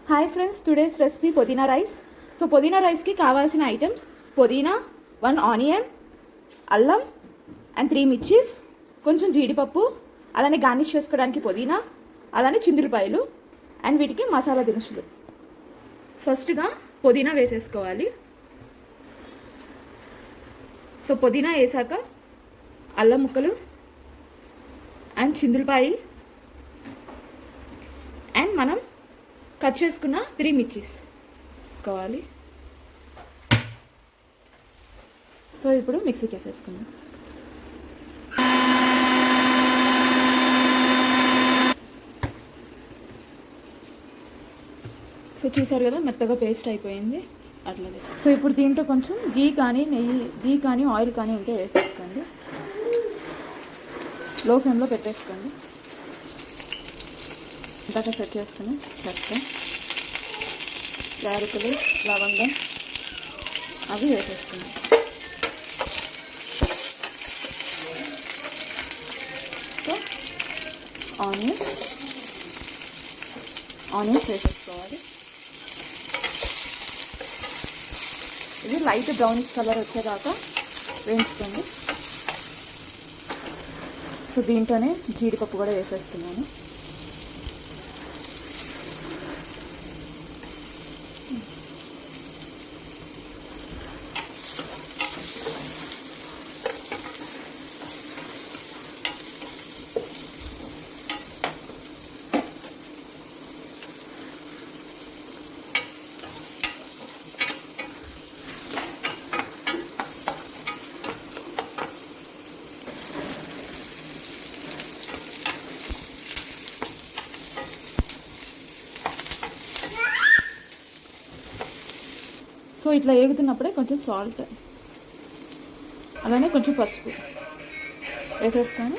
Hi friends, today's recipe పుదీనా rice. So పుదీనా రైస్కి కావాల్సిన ఐటమ్స్: పుదీనా, 1 ఆనియన్, అల్లం అండ్ 3 మిర్చీస్, కొంచెం జీడిపప్పు, అలానే గార్నిష్ చేసుకోవడానికి పుదీనా, అలానే చిందులపాయలు అండ్ వీటికి మసాలా దినుసులు. ఫస్ట్గా పుదీనా వేసేసుకోవాలి. సో పుదీనా వేసాక అల్లం ముక్కలు అండ్ చిందులపాయి అండ్ మనం కట్ చేసుకున్న 3 మిర్చీస్ కావాలి. సో ఇప్పుడు మిక్సీకి వేసేసుకుందాం. సో చూసారు కదా, మెత్తగా పేస్ట్ అయిపోయింది అట్లనే. సో ఇప్పుడు దీంట్లో కొంచెం గీ కానీ నెయ్యి కానీ ఆయిల్ కానీ ఉంటే వేసేసుకోండి. లో ఫ్లేమ్లో పెట్టేసుకోండి. ఇందాక సెట్ చేసుకుని చెక్క, యాలకులు, లవంగం అవి వేసేసుకున్నాం. సో ఆనియన్స్ వేసేసుకోవాలి. ఇది లైట్ బ్రౌనిష్ కలర్ వచ్చేదాకా వేయించుకోండి. సో దీంట్లోనే జీడిపప్పు కూడా వేసేస్తున్నాను. సో ఇట్లా ఏగుతున్నప్పుడే కొంచెం సాల్ట్, అలానే కొంచెం పసుపు వేసేసుకొని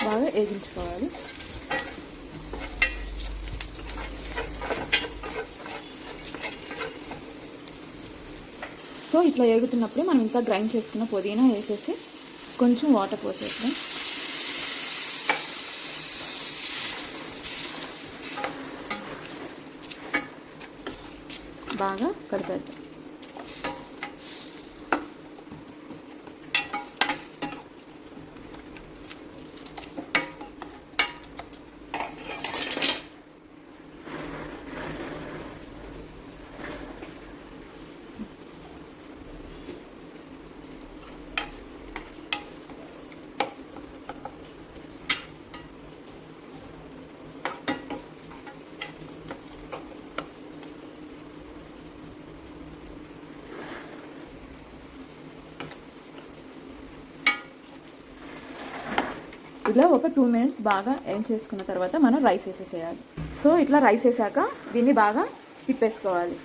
బాగా వేగించుకోవాలి. సో ఇట్లా ఏగుతున్నప్పుడే మనం ఇంకా గ్రైండ్ చేసుకున్న పుదీనా వేసేసి కొంచెం వాటర్ పోసేద్దాం. బాగా కలిపేద్దాం. ఇలా ఒక 2 మినిట్స్ బాగా ఏం చేసుకున్న తర్వాత మనం రైస్ వేసేసేయాలి. సో ఇట్లా రైస్ వేసాక దీన్ని బాగా తిప్పేసుకోవాలి.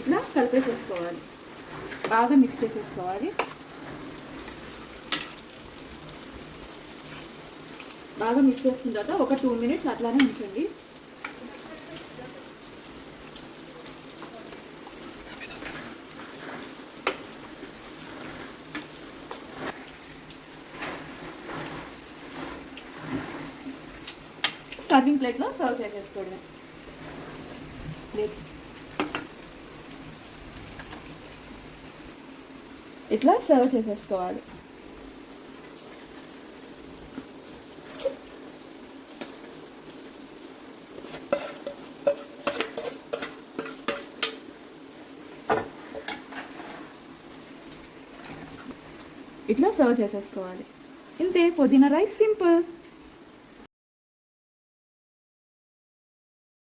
ఇట్లా కలిపేసేసుకోవాలి, బాగా మిక్స్ చేసేసుకోవాలి. బాగా మిక్స్ చేసుకున్న తర్వాత ఒక 2 మినిట్స్ అట్లానే ఉంచండి. సర్వింగ్ ప్లేట్లో సర్వ్ చేసేసుకోండి. ఇట్లా సర్వ్ చేసేసుకోవాలి. ఇట్లా సర్వ్ చేసేసుకోవాలి. ఇంతే, పుదీనా రైస్ సింపుల్.